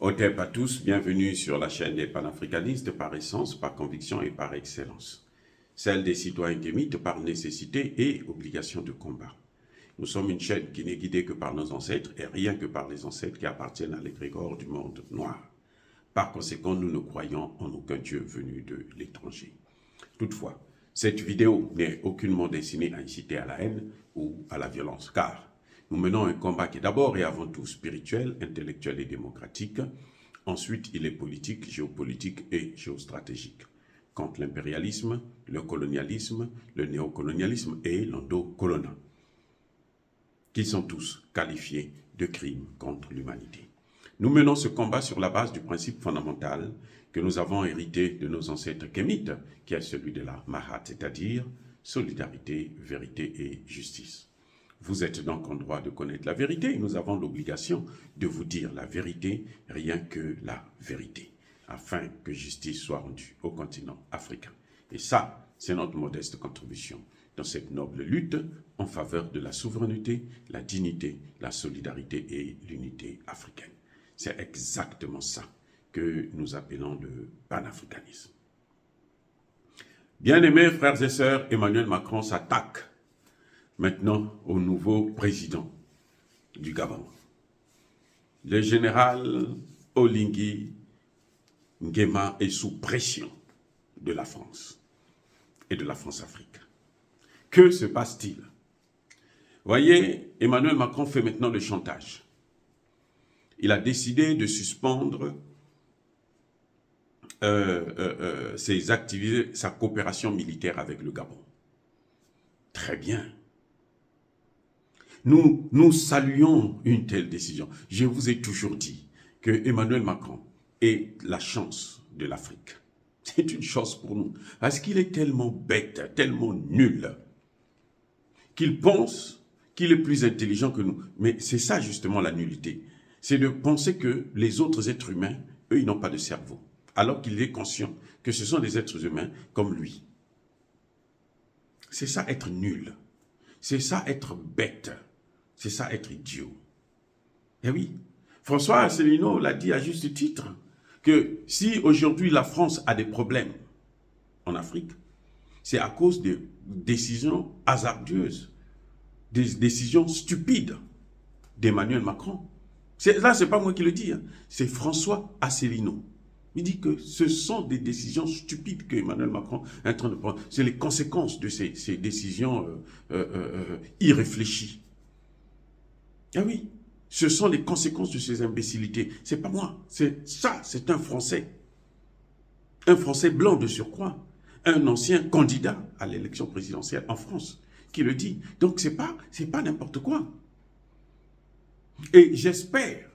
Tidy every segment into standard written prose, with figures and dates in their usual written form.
Otep à tous, bienvenue sur la chaîne des panafricanistes par essence, par conviction et par excellence. Celle des citoyens kémites par nécessité et obligation de combat. Nous sommes une chaîne qui n'est guidée que par nos ancêtres et rien que par les ancêtres qui appartiennent à l'égrégore du monde noir. Par conséquent, nous ne croyons en aucun Dieu venu de l'étranger. Toutefois, cette vidéo n'est aucunement destinée à inciter à la haine ou à la violence, car nous menons un combat qui est d'abord et avant tout spirituel, intellectuel et démocratique. Ensuite, il est politique, géopolitique et géostratégique. Contre l'impérialisme, le colonialisme, le néocolonialisme et l'endocolonat, qui sont tous qualifiés de crimes contre l'humanité. Nous menons ce combat sur la base du principe fondamental que nous avons hérité de nos ancêtres kémites, qui est celui de la Mahat, c'est-à-dire solidarité, vérité et justice. Vous êtes donc en droit de connaître la vérité et nous avons l'obligation de vous dire la vérité, rien que la vérité, afin que justice soit rendue au continent africain. Et ça, c'est notre modeste contribution dans cette noble lutte en faveur de la souveraineté, la dignité, la solidarité et l'unité africaine. C'est exactement ça que nous appelons le panafricanisme. Bien-aimés frères et sœurs, Emmanuel Macron s'attaque maintenant au nouveau président du Gabon, le général Oligui Nguema est sous pression de la France et de la France-Afrique. Que se passe-t-il? Voyez, Emmanuel Macron fait maintenant le chantage. Il a décidé de suspendre ses activités, sa coopération militaire avec le Gabon. Très bien. Nous saluons une telle décision. Je vous ai toujours dit que Emmanuel Macron est la chance de l'Afrique. C'est une chance pour nous. Parce qu'il est tellement bête, tellement nul, qu'il pense qu'il est plus intelligent que nous. Mais c'est ça justement la nullité. C'est de penser que les autres êtres humains, eux, ils n'ont pas de cerveau. Alors qu'il est conscient que ce sont des êtres humains comme lui. C'est ça être nul. C'est ça être bête. C'est ça être idiot. Eh oui, François Asselineau l'a dit à juste titre, que si aujourd'hui la France a des problèmes en Afrique, c'est à cause de décisions hasardeuses, des décisions stupides d'Emmanuel Macron. Là, ce n'est pas moi qui le dis, hein. C'est François Asselineau. Il dit que ce sont des décisions stupides que Emmanuel Macron est en train de prendre. C'est les conséquences de ces décisions irréfléchies. Ah oui, ce sont les conséquences de ces imbécilités. C'est pas moi, c'est un Français. Un Français blanc de surcroît. Un ancien candidat à l'élection présidentielle en France qui le dit. Donc c'est pas n'importe quoi. Et j'espère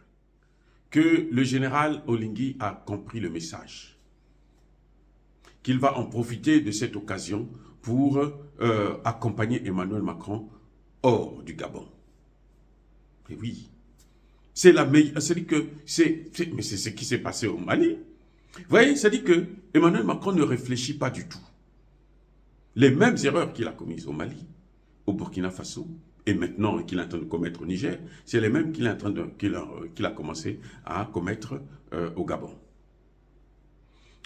que le général Oligui a compris le message. Qu'il va en profiter de cette occasion pour accompagner Emmanuel Macron hors du Gabon. Et oui, c'est la meilleure. C'est-à-dire que mais c'est ce qui s'est passé au Mali. Vous voyez, c'est-à-dire que Emmanuel Macron ne réfléchit pas du tout. Les mêmes erreurs qu'il a commises au Mali, au Burkina Faso, et maintenant qu'il est en train de commettre au Niger, c'est les mêmes qu'il a commencé à commettre au Gabon.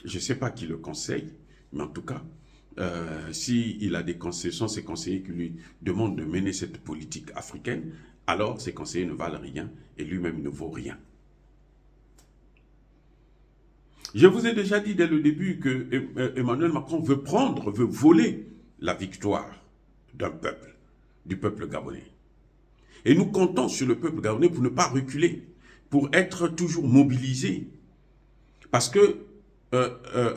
Je ne sais pas qui le conseille, mais en tout cas, s'il a des conseillers, sont ses conseillers qui lui demandent de mener cette politique africaine, alors ses conseillers ne valent rien et lui-même ne vaut rien. Je vous ai déjà dit dès le début que Emmanuel Macron veut voler la victoire d'un peuple, du peuple gabonais. Et nous comptons sur le peuple gabonais pour ne pas reculer, pour être toujours mobilisé. Parce que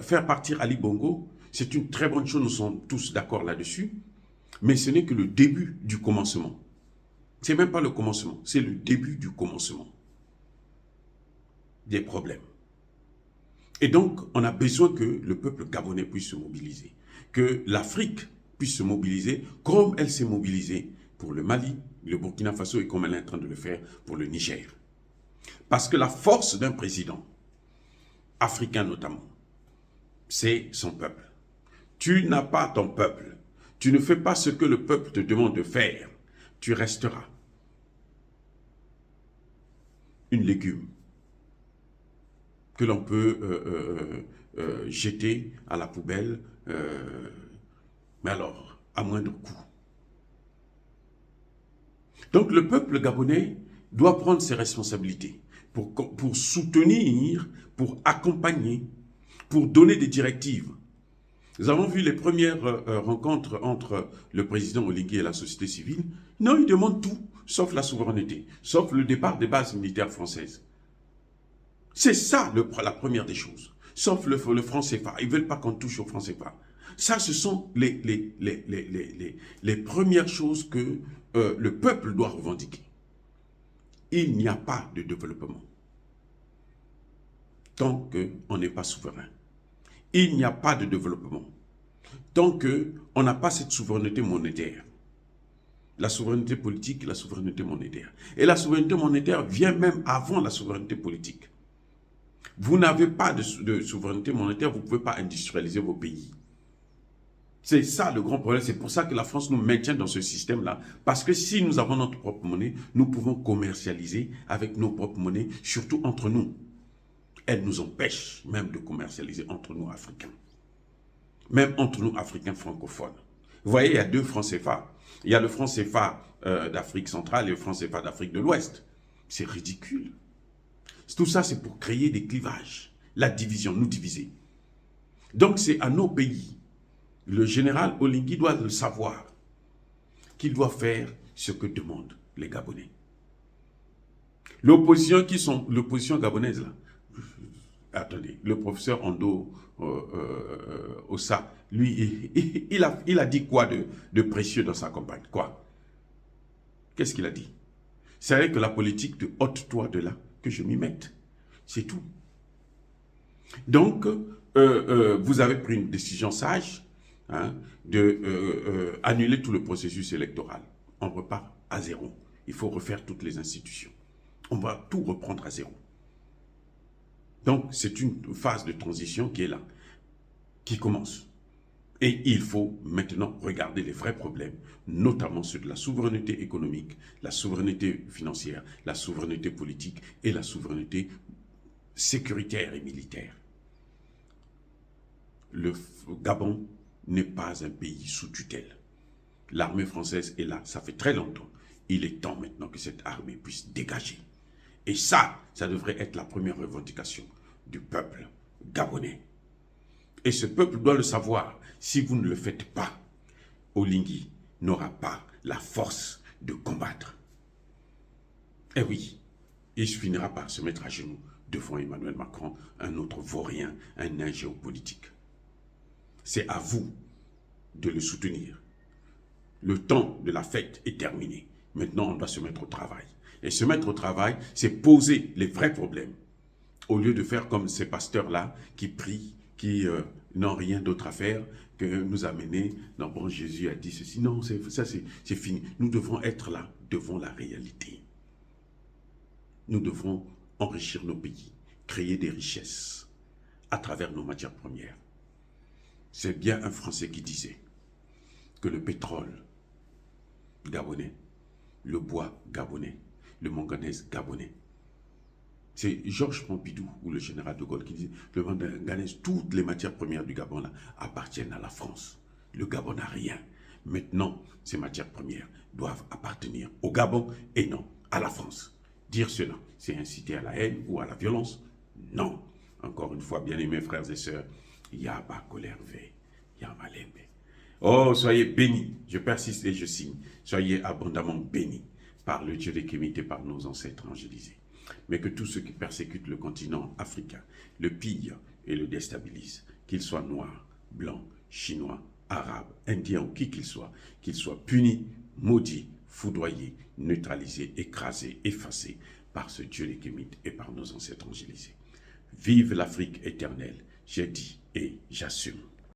faire partir Ali Bongo, c'est une très bonne chose, nous sommes tous d'accord là-dessus, mais ce n'est que le début du commencement. Ce n'est même pas le commencement, c'est le début du commencement des problèmes. Et donc, on a besoin que le peuple gabonais puisse se mobiliser, que l'Afrique puisse se mobiliser comme elle s'est mobilisée pour le Mali, le Burkina Faso et comme elle est en train de le faire pour le Niger. Parce que la force d'un président, africain notamment, c'est son peuple. Tu n'as pas ton peuple, tu ne fais pas ce que le peuple te demande de faire, tu resteras une légume. que l'on peut jeter à la poubelle, mais alors, à moindre coût. Donc le peuple gabonais doit prendre ses responsabilités pour soutenir, pour accompagner, pour donner des directives. Nous avons vu les premières rencontres entre le président Oligui et la société civile. Non, ils demandent tout, sauf la souveraineté, sauf le départ des bases militaires françaises. C'est ça la première des choses, sauf le franc CFA. Ils ne veulent pas qu'on touche au franc CFA. Ça, ce sont les premières choses que le peuple doit revendiquer. Il n'y a pas de développement tant qu'on n'est pas souverain. Il n'y a pas de développement tant qu'on n'a pas cette souveraineté monétaire. La souveraineté politique, la souveraineté monétaire. Et la souveraineté monétaire vient même avant la souveraineté politique. Vous n'avez pas de souveraineté monétaire, vous ne pouvez pas industrialiser vos pays. C'est ça le grand problème. C'est pour ça que la France nous maintient dans ce système-là. Parce que si nous avons notre propre monnaie, nous pouvons commercialiser avec nos propres monnaies, surtout entre nous. Elle nous empêche même de commercialiser entre nous, Africains. Même entre nous, Africains francophones. Vous voyez, il y a deux francs CFA. Il y a le franc CFA d'Afrique centrale et le franc CFA d'Afrique de l'Ouest. C'est ridicule. Tout ça, c'est pour créer des clivages. La division, nous diviser. Donc, c'est à nos pays. Le général Oligui doit le savoir, qu'il doit faire ce que demandent les Gabonais. L'opposition gabonaise, là, attendez, le professeur Ando Ossa, lui, il a dit quoi de précieux dans sa campagne? Quoi? Qu'est-ce qu'il a dit? C'est avec la politique de ôte-toi de là que je m'y mette. C'est tout. Donc, vous avez pris une décision sage, d'annuler tout le processus électoral. On repart à zéro. Il faut refaire toutes les institutions. On va tout reprendre à zéro. Donc, c'est une phase de transition qui est là, qui commence. Et il faut maintenant regarder les vrais problèmes, notamment ceux de la souveraineté économique, la souveraineté financière, la souveraineté politique et la souveraineté sécuritaire et militaire. Le Gabon n'est pas un pays sous tutelle. L'armée française est là, ça fait très longtemps. Il est temps maintenant que cette armée puisse dégager. Et ça devrait être la première revendication du peuple gabonais. Et ce peuple doit le savoir. Si vous ne le faites pas, Oligui n'aura pas la force de combattre. Et oui, il finira par se mettre à genoux devant Emmanuel Macron, un autre vaurien, un nain géopolitique. C'est à vous de le soutenir. Le temps de la fête est terminé. Maintenant, on doit se mettre au travail. Et se mettre au travail, c'est poser les vrais problèmes. Au lieu de faire comme ces pasteurs-là qui prient, qui n'ont rien d'autre à faire que nous amener. Non, bon, Jésus a dit ceci. Non, ça c'est fini. Nous devons être là devant la réalité. Nous devons enrichir nos pays, créer des richesses à travers nos matières premières. C'est bien un Français qui disait que le pétrole gabonais, le bois gabonais, le manganèse gabonais. C'est Georges Pompidou ou le général de Gaulle qui disait le manganèse, toutes les matières premières du Gabon là, appartiennent à la France. Le Gabon n'a rien. Maintenant, ces matières premières doivent appartenir au Gabon et non à la France. Dire cela, c'est inciter à la haine ou à la violence? Non. Encore une fois, bien-aimés frères et sœurs, Yaba Kolerve, Yamalembe. Oh, soyez bénis, je persiste et je signe. Soyez abondamment bénis par le Dieu des Kémites et par nos ancêtres angélisés. Mais que tous ceux qui persécutent le continent africain le pillent et le déstabilisent, qu'ils soient noirs, blancs, chinois, arabes, indiens ou qui qu'ils soient punis, maudits, foudroyés, neutralisés, écrasés, effacés par ce Dieu des Kémites et par nos ancêtres angélisés. Vive l'Afrique éternelle, j'ai dit et j'assume.